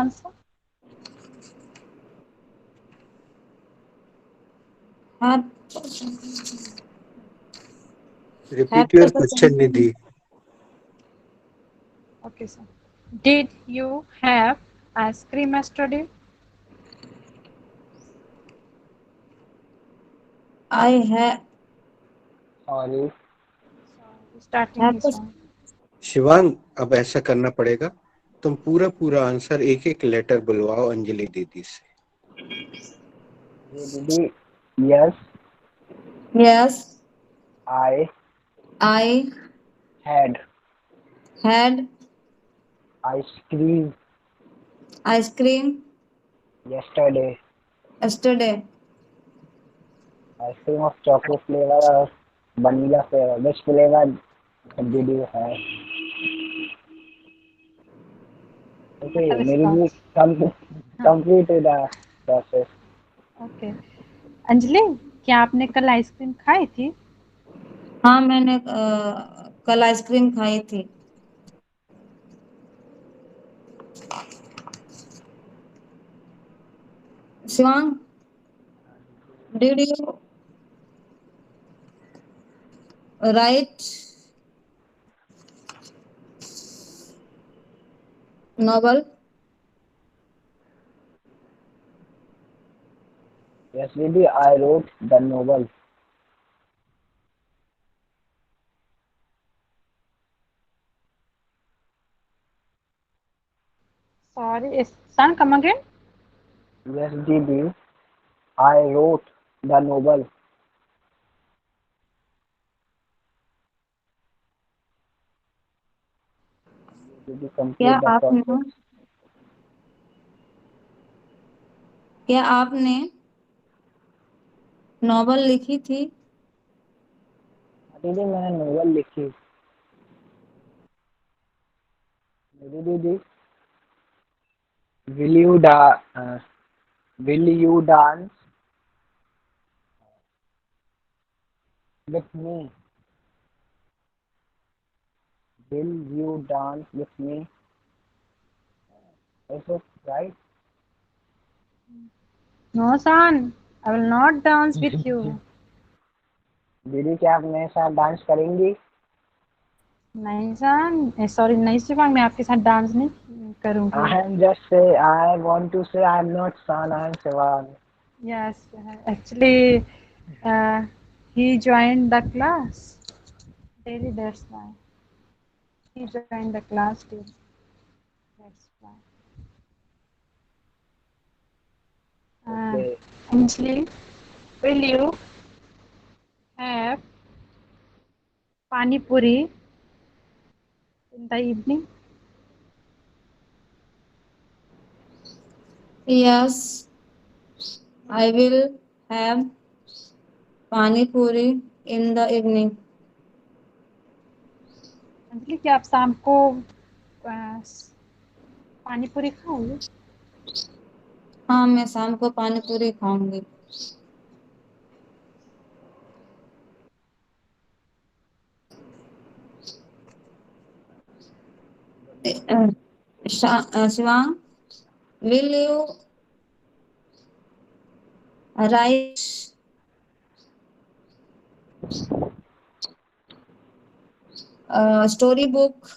answer? have have Repeat तो your पसंद question, Nidhi. Okay, sir. Did you have ice cream yesterday? I have sorry. Starting have his तो song. Shivang, अब ऐसा करना पड़ेगा, तुम पूरा पूरा आंसर एक एक लेटर बुलवाओ अंजलि दीदी से। ये दीदी, yes yes I I had had ice cream ice cream yesterday। yesterday. Ice cream of choco flavour और vanilla flavour, which flavour did you have? Okay, Better मेरी भी response. हाँ, complete the process. Okay. Anjali, क्या आपने कल आइसक्रीम खाई थी? हाँ मैंने कल आइसक्रीम खाई थी। Shivang did you write novel? Yes दीदी, I wrote the novel. Sorry, son, come again. Yes दीदी, आई रोट द नोवेल। दीदी क्या कंप्लीट द आपने प्रोसेस। क्या आपने नॉवल लिखी थी? दीदी मैंने नोवेल लिखी। मेरी दीदी, विल यू डा will you dance with me? Will you dance with me? Is it right? No, son, I will not dance with you. दीदी क्या आप मेरे साथ डांस करेंगी? नहीं सन, सॉरी, नहीं शिवांग, मैं आपके साथ डांस नहीं करूंगी। I am just say I want to say I am not son, I am Shivang. Yes, actually, he joined the class daily. That's why he joined the class daily. That's why. Okay. Anjali, will you have pani puri in the evening? Yes, I will have pani puri in the evening. Anjali, क्या आप शाम को पानी पूरी खाओगे? हाँ मैं शाम को पानी पूरी खाऊंगी। Shivang, will you write a story book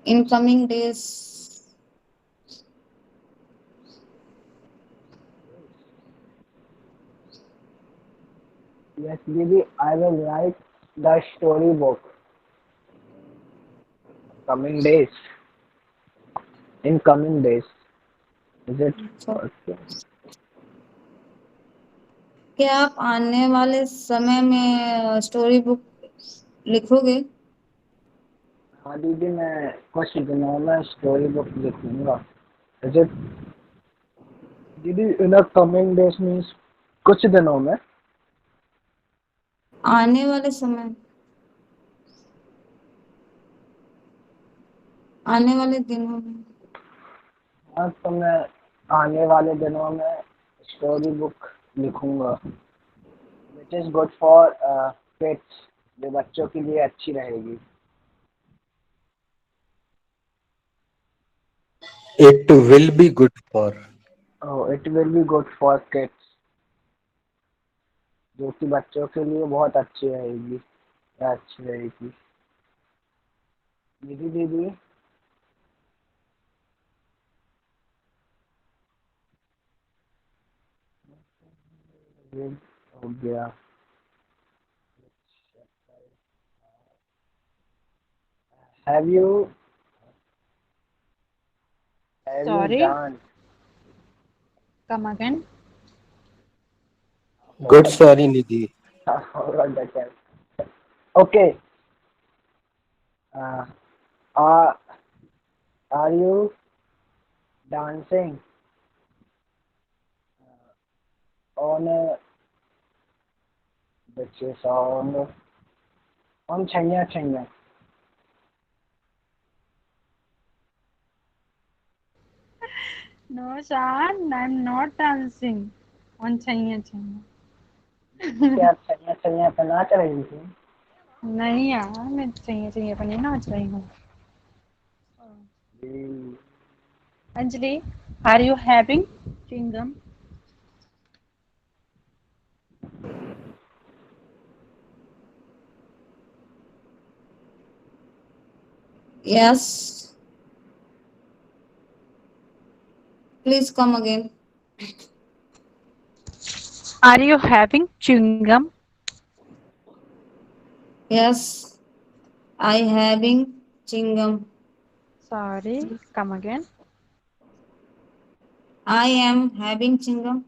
in coming days? Yes दीदी, I will write the story book coming days, in coming days. Is it तो ओके? क्या आप आने वाले समय में स्टोरी बुक लिखोगे? हाँ दीदी, मैं कुछ दिनों में स्टोरी बुक लिखूंगा। इज इट दीदी, in the coming days means कुछ दिनों में? आने वाले समय, आने वाले दिनों में। हाँ तो मैं आने वाले दिनों में स्टोरी बुक लिखूंगा, which is good for kids, जो बच्चों के लिए अच्छी रहेगी। It will be good for. Oh, it will be good for kids, जो कि बच्चों के लिए बहुत अच्छी रहेगी या अच्छी रहेगी। दीदी दीदी ये हो गया। Have you have you Sorry, done? come again. Good, sorry, Nidhi. Forgot that one. Okay. Uh, are are you dancing on which is on Chanya Chanya? No, Shan, I'm not dancing on Chaiya Chaiya. क्या आप Chanya Chanya पे नाच रही थी? नहीं यार, मैं Chaiya Chaiya पर नहीं नाच रही हूँ। जी। Anjali, are you having chewing gum? Yes. Please come again. Are you having chewing gum? Yes. I having chewing gum. Sorry, come again. I am having chewing gum.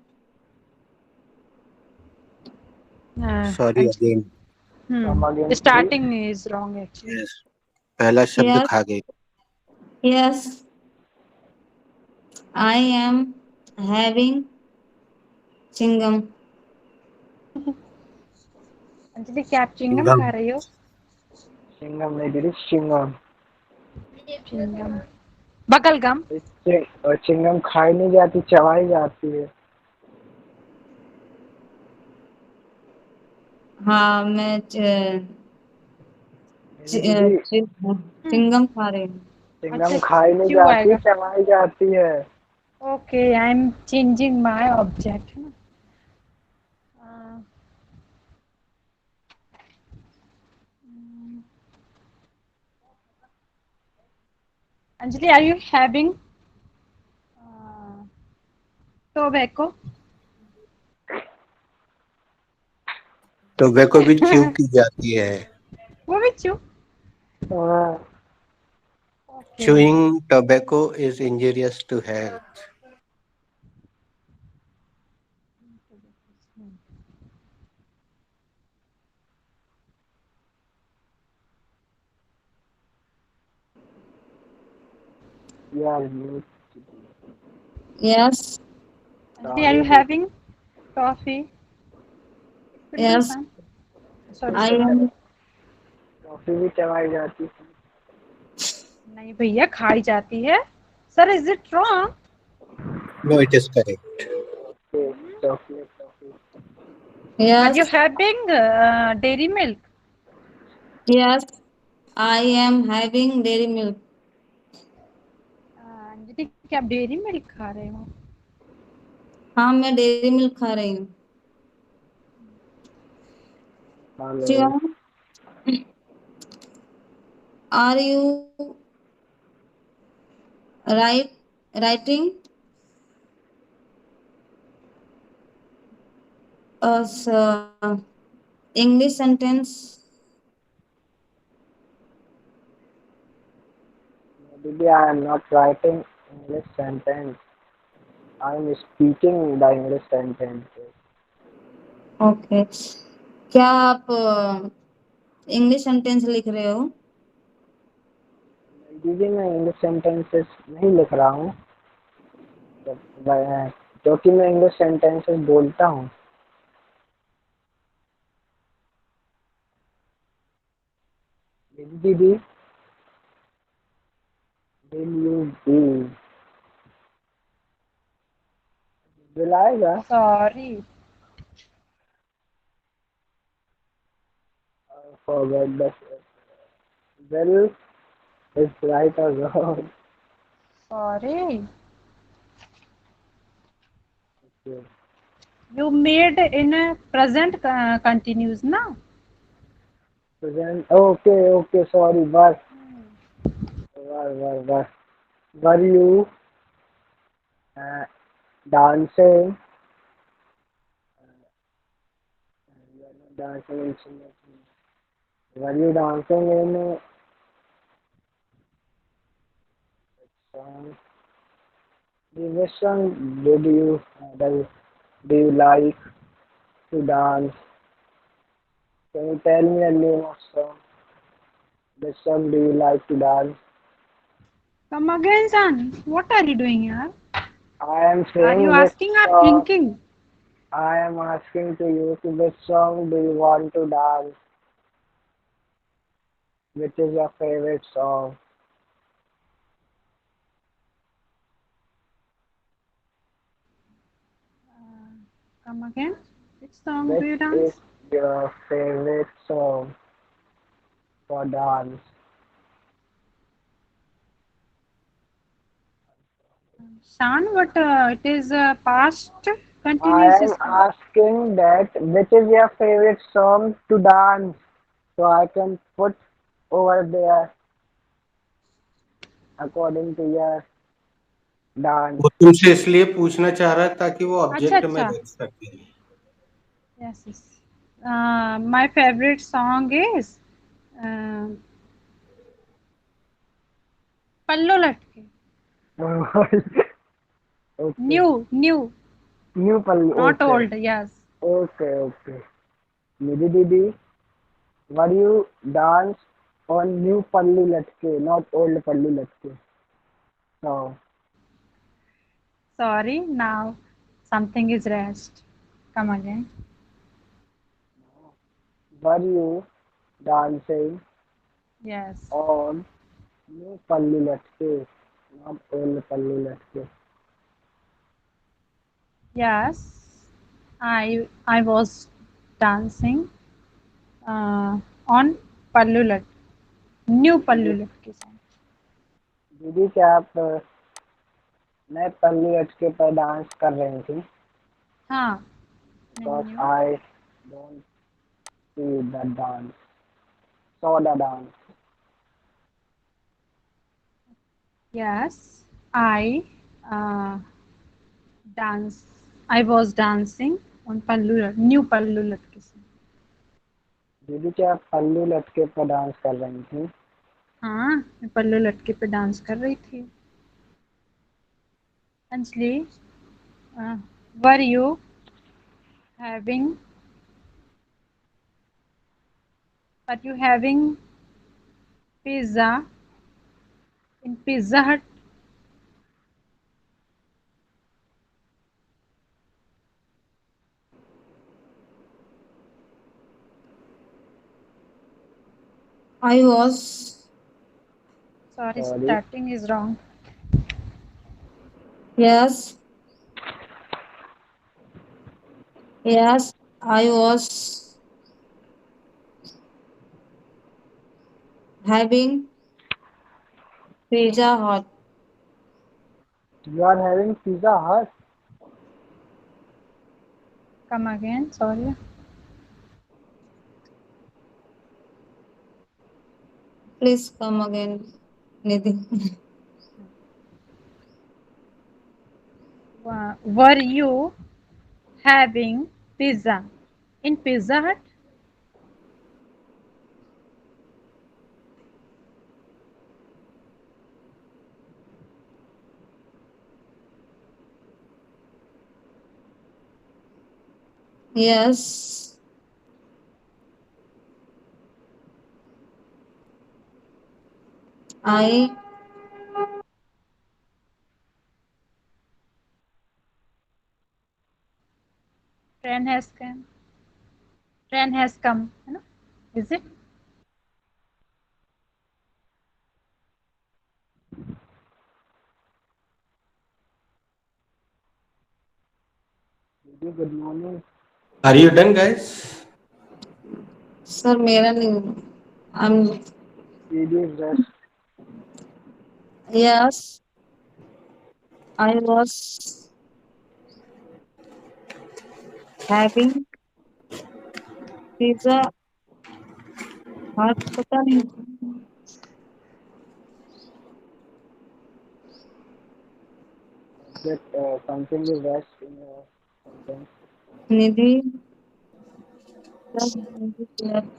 Sorry Anjali, again. Come again, please. starting is wrong actually. Yes. पहला शब्द Yes. खा गई. Yes. I am having chewing gum. Anjali क्या आप Chingam Chingam. खा रही हो? चिंगम नहीं दीदी, चिंगम। चिंगम, बगल गम। और चिंगम खाई नहीं जाती, चबाई जाती है। हाँ मैं दीदी दीदी चिंगम खा रही हूँ। चिंगम अच्छा, खाई नहीं क्यों जाती, आएगा? चबाई जाती है। Okay, I am changing my object, है ना? Anjali, are you having tobacco? Tobacco भी च्यू की जाती है. वो भी चू? हाँ, okay. Chewing tobacco is injurious to health. यार Yes. Anjali, are you having toffee? Yes. Sorry I sorry. am. Coffee भी चबाई जाती है। नहीं भैया, खाई जाती है। Sir, is it wrong? No, it is correct. Chocolate toffee. Are you Yes. Having dairy milk? Yes. I am having dairy milk. Anjali, क्या आप डेयरी मिल्क खा रहे हो? हाँ मैं डेयरी मिल्क खा रही हूँ। Hello. Shivam, are you writing a English sentence? दीदी आई am not writing English sentence, I am speaking the English sentence. Okay. क्या आप इंग्लिश सेंटेंस लिख रहे हो? दीदी मैं इंग्लिश सेंटेंसेस नहीं लिख रहा हूँ, क्योंकि मैं इंग्लिश सेंटेंसेस बोलता हूँ। दीदी विल यू बी बुलाएगा। Sorry. Forward the will is right or wrong? Sorry. Okay. You made in a present continuous, na? Present. Okay. Sorry. Were you uh, dancing? You are not dancing in singing. Were you dancing in a song? Which song do you like to dance? Can you tell me the name of song? Which song do you like to dance? Come again, son. What are you doing here? I am Are you saying which asking or song. thinking? I am asking to you to which song do you want to dance? Which is your favorite song? Come again. Which song do Which you is dance? your favorite song for dance? Shan, what it is past I continuous am is. asking that which is your favorite song to dance so I can put over there according to your dance. वो तुमसे इसलिए पूछना चाह रहा है ताकि वो अच्छा ऑब्जेक्ट में अच्छा. रख सके। Yes, yes. My favorite song is uh, Pallo Latke. Okay. New, New Pallu. not Okay. old. Yes. Okay. Nidhi Didi, were you dance on new Pallu Latke, not old Pallu Latke? So, Sorry. Now something is rest. Come again. were you dancing Yes. on new Pallu Latke, not old Pallu Latke? Yes. I was dancing on Pallu Latke. New Pallu दीदी Latke song. दीदी क्या आप नए पल्लू लटके पर dance कर रही थी? हाँ. Because New. I don't see the dance, saw the dance. Yes. Uh, dance. I was dancing on new Pallu Latke song. दीदी क्या आप पल्लू लटके पर डांस कर रही थी? हाँ, मैं पल्लू लटके पे डांस कर रही थी. Anjali, uh, were you having were you having pizza in Pizza Hut? I was, Sorry, Sorry. starting is wrong. yes, yes, I was having Pizza Hut. You are having Pizza Hut. Come again, sorry. Please come again, Nidhi. Were you having pizza in Pizza Hut? Yes, I, Train has come. Train has come. है ना? Is it? Didi, good morning. Are you done, guys? sir, मेरा नहीं, I'm, Didi, rest. yes, I was having pizza hut, पता नहीं That something is rest in your sentence. Nidhi left.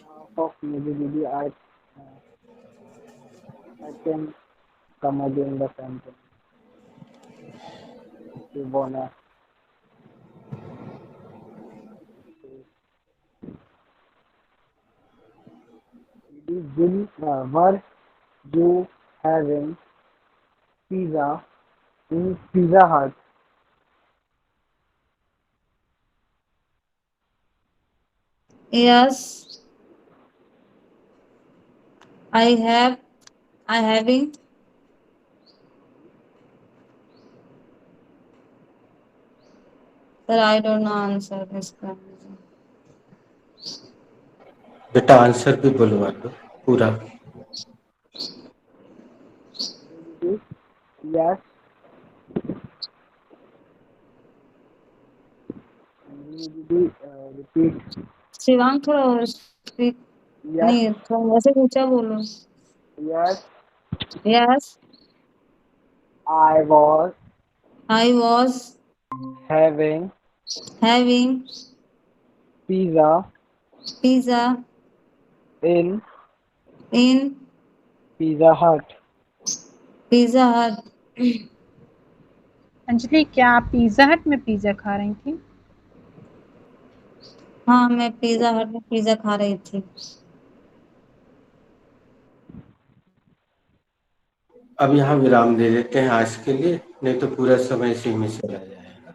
Half of maybe I can come again the sentence. If you wanna say. Were you having pizza in Pizza Hut? Yes, I have. I having. Sir, I don't know answer this question. बेटा answer भी बुलवा दो पूरा। Yes. Repeat. Shivang थोड़ा और speak Yes. नहीं थोड़ा वैसे ऊंचा बोलो. Yes. Yes, I was I was having having pizza pizza in in Pizza Hut. Pizza Hut. Anjali क्या आप पिज्जा हट में पिज्जा खा रही थी? हाँ मैं पिज्जा हट में पिज्जा खा रही थी. अब यहाँ विराम दे देते हैं आज के लिए, नहीं तो पूरा समय इसी में चला जाएगा।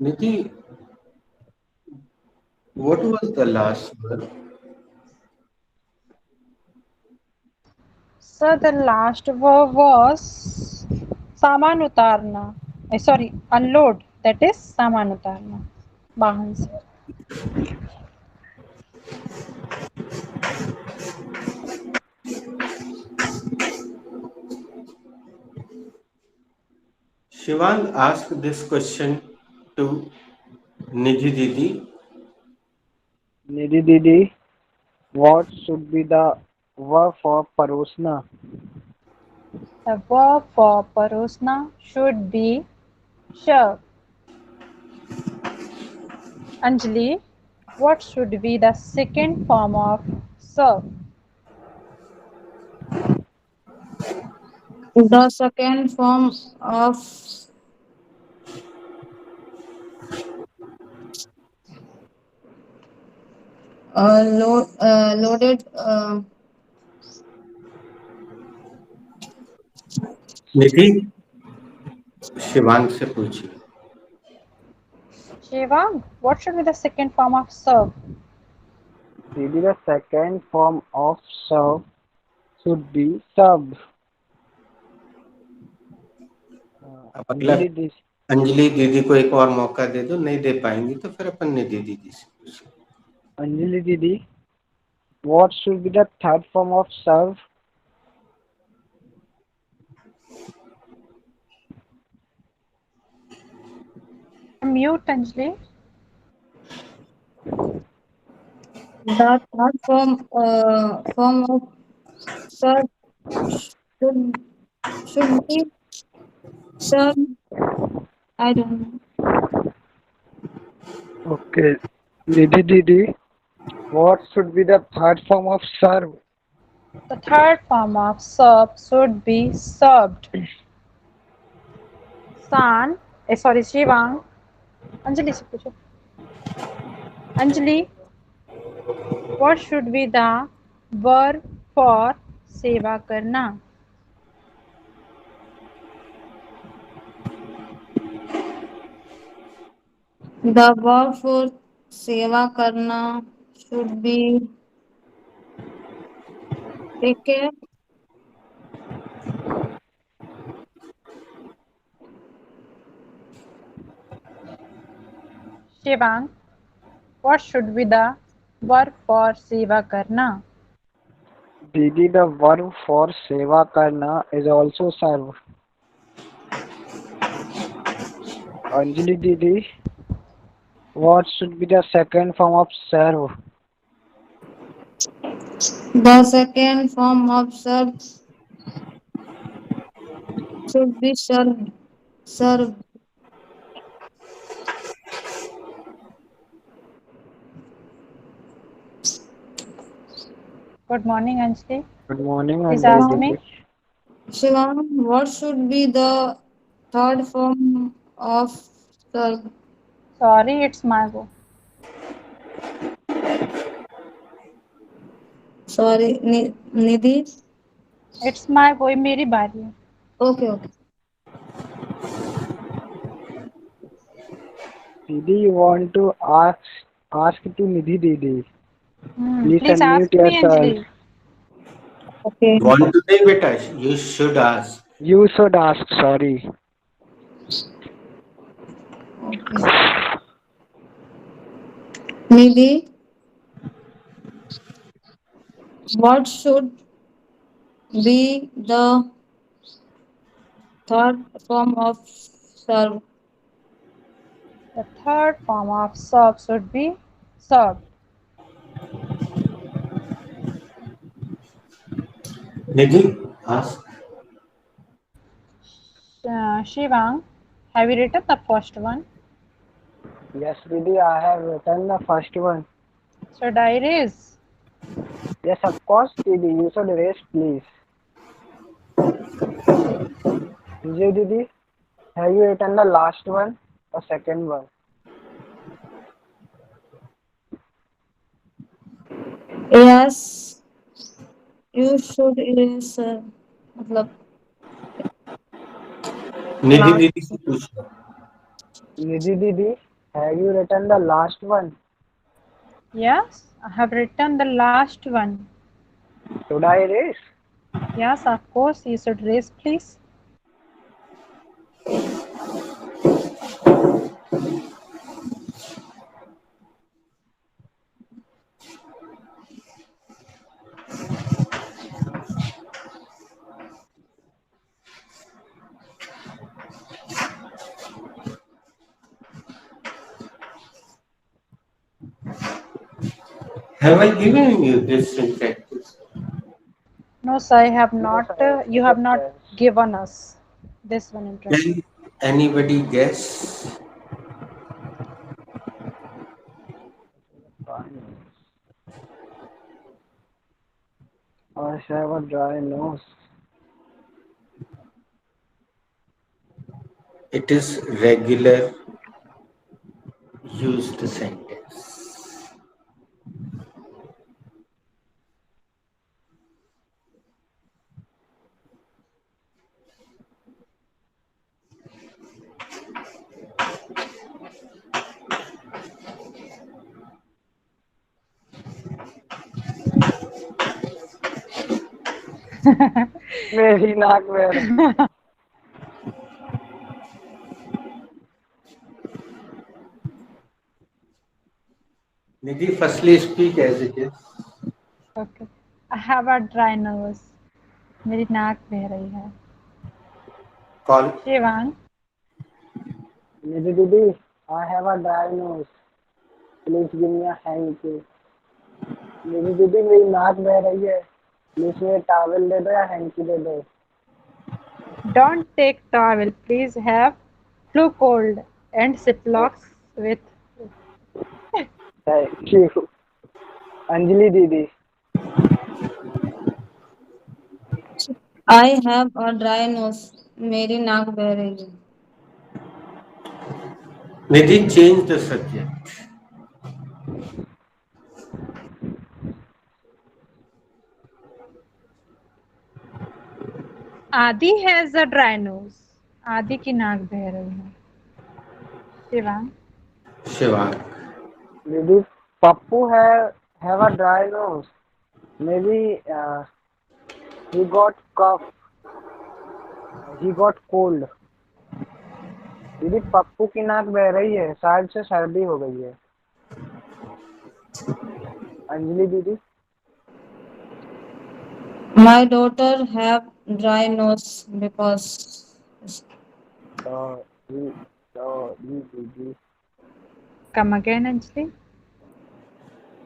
निधि, what was the last word? Sir, the last verb was सामान उतारना. Sorry, unload. That is सामान उतारना वाहन से. Shivang asked this question to Nidhi Didi. Nidhi Didi, what should be the verb for parosna? The verb for parosna should be serve. Anjali, what should be the second form of serve? The second form of loaded निधि, शिवांग से पूछिए। Shivang, what should be the second form of serve? Maybe the second form of serve should be served. अब अगला अंजलि दीदी को एक और मौका दे दो, नहीं दे पाएंगी तो फिर अपन निधि दीदी से पूछें। Anjali Didi, what should be the third form of serve? Mute, Anjali. the third form of serve should be serve. I don't know. Okay. Nidhi Didi, what should be the third form of serve? The third form of serve should be served. Sorry, Shivang. Anjali से पूछो. Anjali, what should be the verb for सेवा करना? The verb for सेवा करना should be take care. Shivang, What should be the verb for सेवा करना? Didi, the verb for seva karna is also serve. Anjali Didi, what should be the second form of serve? The second form of serve should be served. Serve. Good morning, Anjali. Good morning, Please Anjali ask me. Didi. Shivang, what should be the third form of serve? Sorry, it's my go. Sorry, Nidhi. It's my go. मेरी बारी है. Okay. Didi, you want to ask to Nidhi Didi. Please Please ask unmute me, yourself. Anjali. Okay. Want to say beta? You should ask. You should ask, sorry. Nidhi, what should be the third form of serve? The third form of serve should be served. Nidhi, ask. Shivang, have you written the first one? Yes, Didi, I have written the first one. Should I erase? Yes, of course, Didi, you should erase, please. Vijay Didi, have you written the last one or second one? Yes, you should erase. मतलब निधि last. दीदी से पूछो. Nidhi Didi, have you written the last one? Yes, I have written the last one. Should I erase? Yes, of course, you should erase, please. Have I given you this in practice? No, sir, I have not. sir, You have not yes. given us this one in practice. Can anybody guess? I have a dry nose. It is regular used sentence. मेरी नाक में Nidhi, firstly speak as it is. Okay. I have a dry nose. मेरी नाक बह रही है. Call. Shivang, Nidhi Didi, I have a dry nose. Please give me a hanky. Nidhi Didi, मेरी नाक बह रही है. Please मुझे towel दे दो या hanky दे दो. don't take towel. Please have flu cold and Ziplocs with. Thank you. Anjali Didi, I have a dry nose. मेरी नाक बह रही है. Nidhi, change the subject. Adi has a dry nose. आदि की नाक बह रही है. Shivang, Shivang. Didi, Pappu have a dry nose. Maybe he got cough. He got cold. दीदी पप्पू की नाक बह रही है, शायद से सर्दी हो गई है. अंजलि दीदी। My daughter have dry nose because sorry sorry दीदी। Come again, Anjali.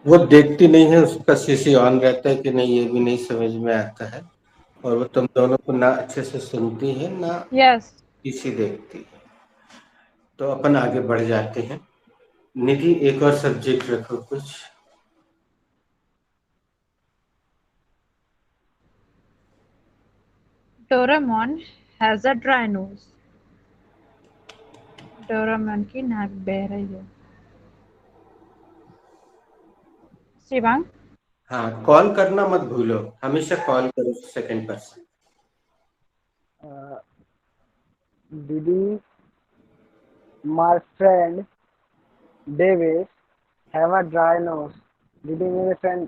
वो देखती नहीं है, उसका सीसी ऑन रहता है कि नहीं ये भी नहीं समझ में आता है, और वो तुम दोनों को ना अच्छे से सुनती है ना Yes. सीसी देखती है। तो अपन आगे बढ़ जाते हैं। निधि, एक और सब्जेक्ट रखो कुछ। Doraemon has a dry nose. Doraemon की नाक बह रही है। शिवांग। हाँ, कॉल करना मत भूलो, हमेशा कॉल करो सेकंड पर्सन। दीदी, my friend Davis have a dry nose. दीदी मेरे friend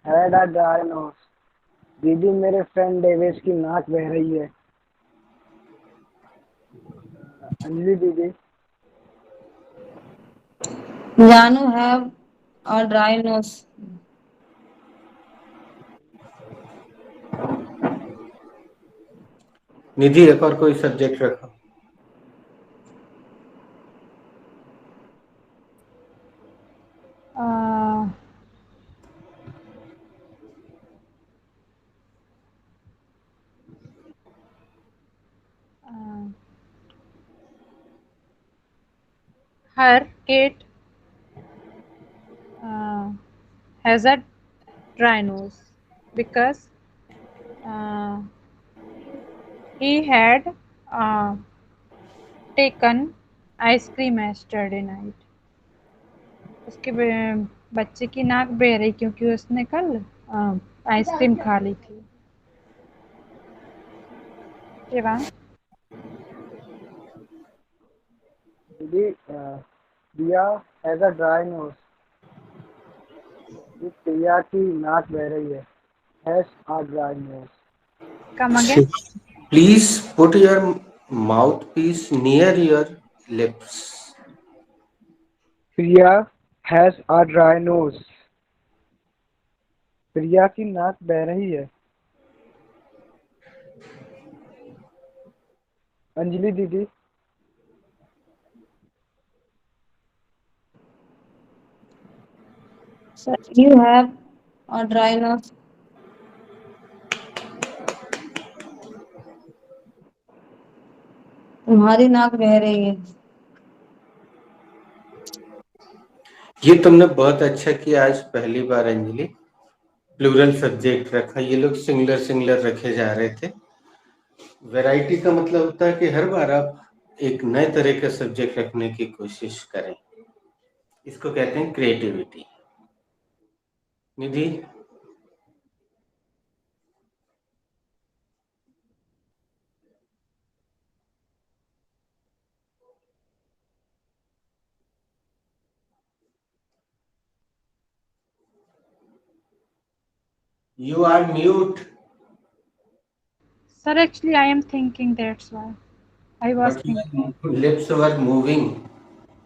had a dry nose. दीदी मेरे फ्रेंड डेविस की नाक बह रही है। अंजलि दीदी। Janu have a dry nose. निधि, एक और कोई सब्जेक्ट रखो। Her cat has a dry nose because he had taken ice cream yesterday night. उसके बच्चे की नाक बह रही क्योंकि उसने कल आइसक्रीम खा ली थी। शिवांग। दीदी Priya has a dry nose. Priya की नाक बह रही है। Has a dry nose. Come again. Please put your mouthpiece near your lips. Priya has a dry nose. Priya की नाक बह रही है। अंजलि दीदी। So you have a dry nose. तुम्हारी नाक बह रही है। ये तुमने बहुत अच्छा किया, आज पहली बार अंजलि प्लूरल सब्जेक्ट रखा। ये लोग सिंगुलर सिंगुलर रखे जा रहे थे। वैरायटी का मतलब होता है कि हर बार आप एक नए तरह का सब्जेक्ट रखने की कोशिश करें। इसको कहते हैं creativity. Nidhi. You are mute. Sir, actually I am thinking, that's why I was But thinking. your lips were moving.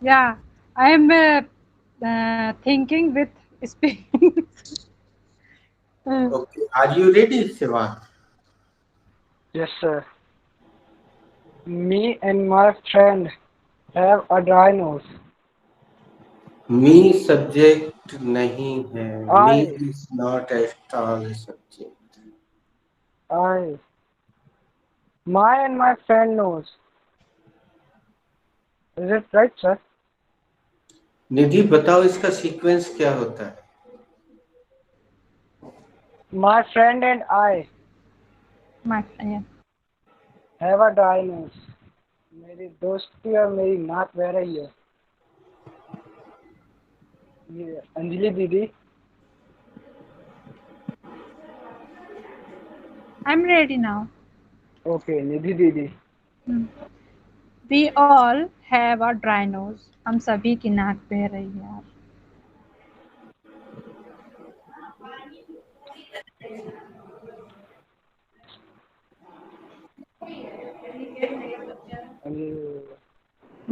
Yeah, I am thinking with speaking. Okay. Are you ready, Shiva? Yes, sir. Me and my friend have a dry nose. Me subject नहीं है. Me I, is not at all a subject. I, my and my friend nose. Is it right, sir? निधि, बताओ इसका sequence क्या होता है? My friend and I Yeah. have a dry nose. मेरी दोस्ती और मेरी नाक बह रही है। ये अंजलि दीदी। I'm ready now. ओके, निधि दीदी। We all have a dry nose. हम सभी की नाक बह रही है यार।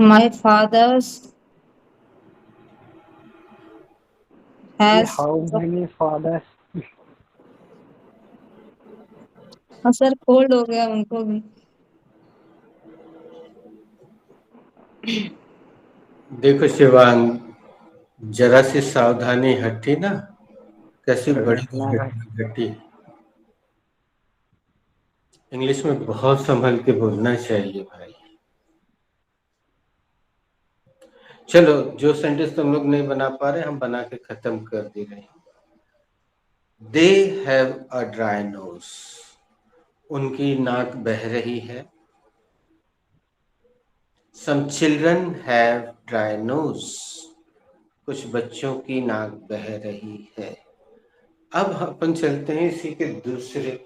My father's has How many fathers? हाँ सर कोल्ड हो गया उनको भी। देखो शिवांग, जरा सी सावधानी हटी ना, कैसी बड़ी हाँ भाई। दुर्घटना घटी। इंग्लिश में बहुत संभल के बोलना चाहिए भाई। चलो, जो सेंटेंस तुम लोग नहीं बना पा रहे हम बना के खत्म कर दे रहे हैं। They have a dry nose, उनकी नाक बह रही है। Some children have dry nose, कुछ बच्चों की नाक बह रही है। अब अपन चलते हैं इसी के दूसरे,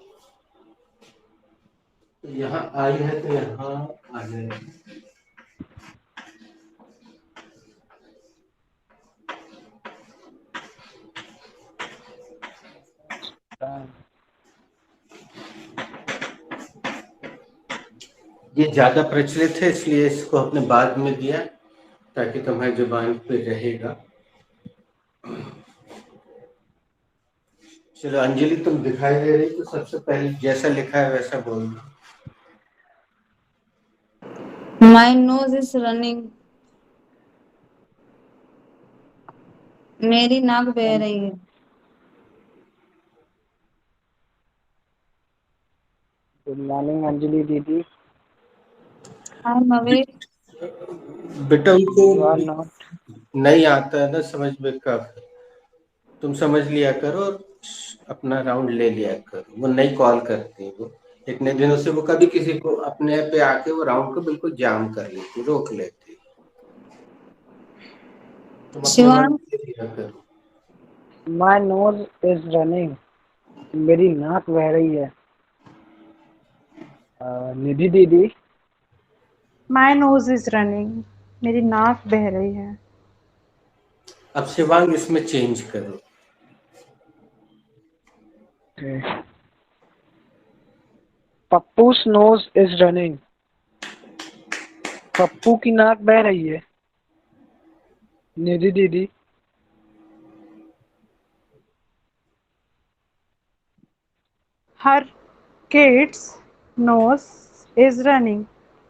यहाँ आई है तो यहाँ आ जाए। ये ज्यादा प्रचलित है इसलिए इसको अपने बाद में दिया ताकि तुम्हारी जुबान पे रहेगा। चलो अंजलि, तुम दिखाई दे रही तो सबसे पहले जैसा लिखा है वैसा बोल दो। My nose is running, मेरी नाक बह रही है। गुड मॉर्निंग अंजलि दीदी। I'm awake. बेटा उनको यू आर नॉट। नहीं आता है ना समझ में, कब तुम समझ लिया करो और अपना राउंड ले लिया करो। वो नहीं कॉल करती, वो इतने दिनों से वो कभी किसी को अपने पे आके वो राउंड को बिल्कुल जाम कर लेती, रोक लेती। तुम अपने मन शिवांग, से लिया करो। माई नोज इज रनिंग, मेरी नाक बह रही है। निधि दीदी। माई नोज इज रनिंग, मेरी नाक बह रही है। अब शिवांग इसमें चेंज करो। Pappu's nose is running, Pappu की नाक बह रही है। निधि दीदी। Her kid's nose is running,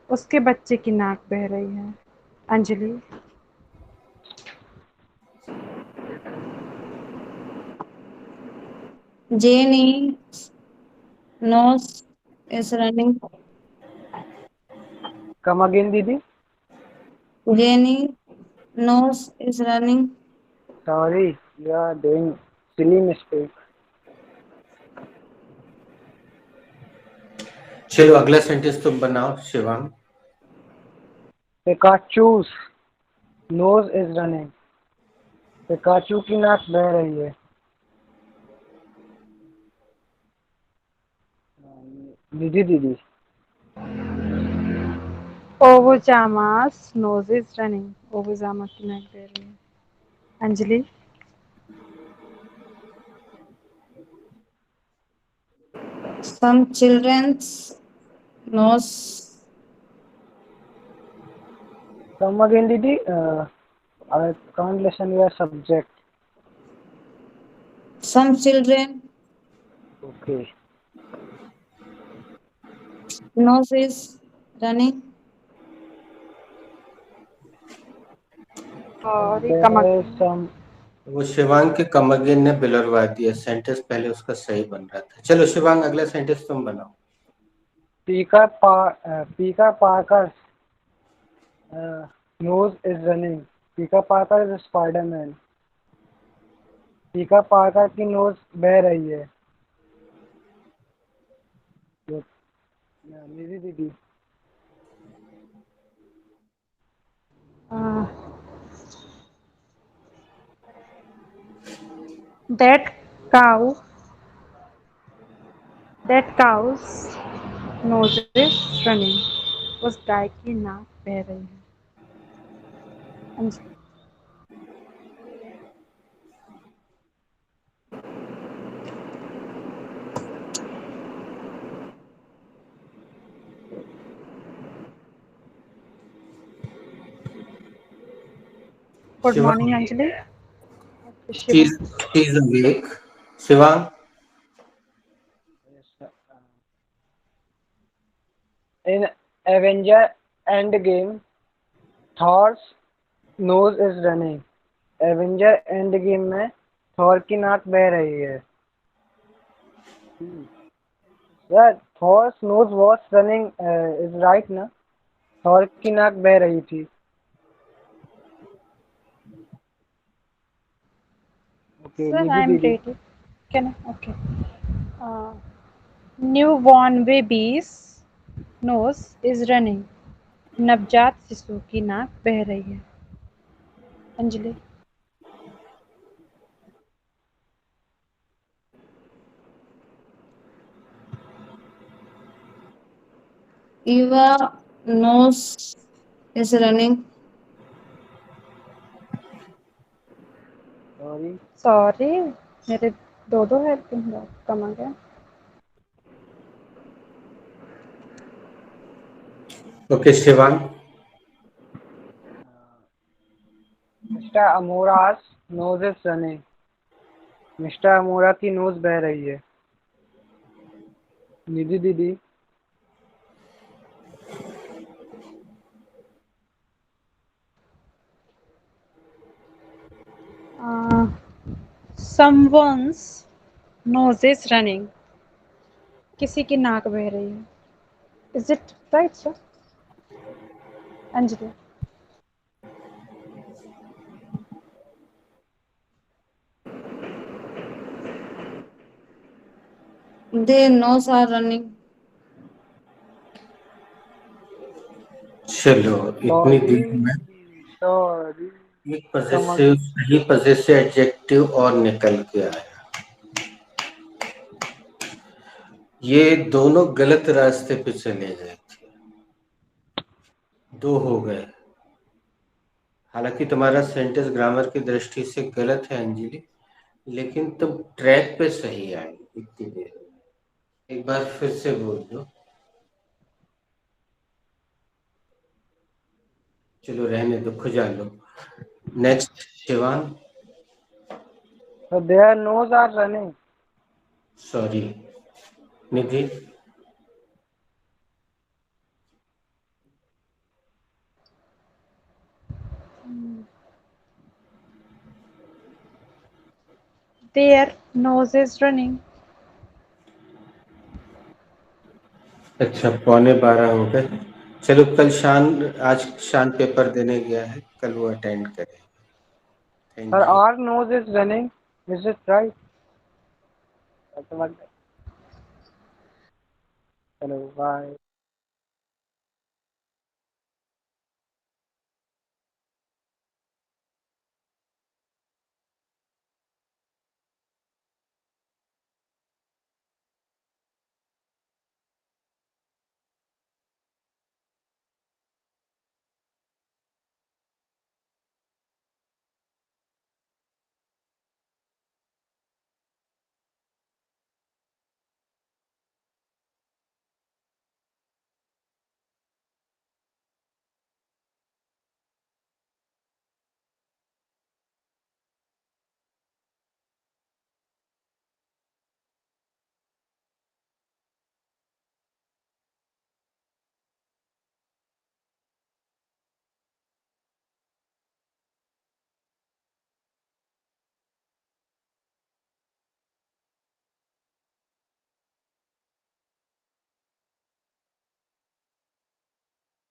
उसके बच्चे की नाक बह रही है। Anjali. Jenny's nose is running. Come again दीदी। Jenny's nose is running. Sorry, you are doing silly mistake. चलो अगला सेंटेंस तुम बनाओ Shivang. Pikachu's nose is running, Pikachu की नाक बह रही है। निधि दीदी। ओवोजामास नोज इज रनिंग, ओवोजामा की नाक बह रही है। Anjali. Some children's nose. Come again दीदी। I can't listen your subject. Some children okay. nose is running. और ये देयर कमक। Is some. वो शिवांग के कमगेन ने बिलरवा दिया, सेंटेंस पहले उसका सही बन रहा था। चलो शिवांग अगला सेंटेंस तुम बनाओ। पीका पार्कर नोज इज रनिंग, पीका पार्कर इज स्पाइडरमैन, पीका पार्कर की नोज बह रही है। निधि दीदी। That cow that cow's nose is running, उस गाय की नाक बह रही है। Anjali. Good Shiva, morning, Anjali. Okay, Shiva. she's awake. Shiva, Yes, sir. In Avenger Endgame, Thor's nose is running. Avenger end game में थॉर की नाक बह रही है। यार थॉर्स knows was running is right ना। थॉर की नाक बह रही थी। ओके Sir, निधि I'm दीदी। ready. Can I? Okay. Uh, Newborn baby's nose is running. नवजात शिशु की नाक बह रही है। Anjali. Eva nose is running. Sorry. Sorry, मेरे दो हेल्पिंग कम आ गया। okay, Shivan. Mister Amora's nose is running. Mister Amora की नोज बह रही है। निधि दीदी। Someone's nose is running. किसी की नाक बह रही है। Is it right, sir? Anjali. Their nose are running. चलो इतनी सॉरी देर में सॉरी। एक पजेसिव सही पजेसिव एडजेक्टिव और निकल के आया। ये दोनों गलत रास्ते पे चले गए थे, दो हो गए। हालांकि तुम्हारा सेंटेंस ग्रामर की दृष्टि से गलत है अंजलि, लेकिन तुम ट्रैक पे सही आई इतनी देर में। एक बार फिर से बोल दो। चलो रहने दो, खुजा लो। Next Shivan. Their nose are running. Sorry Nidhi. Their nose is running. अच्छा 11:15 हो गए। चलो कल शान, आज शान पेपर देने गया है, कल वो अटेंड करेगा। Sir thank you. Are knows is running. Is it right? चलो बाय।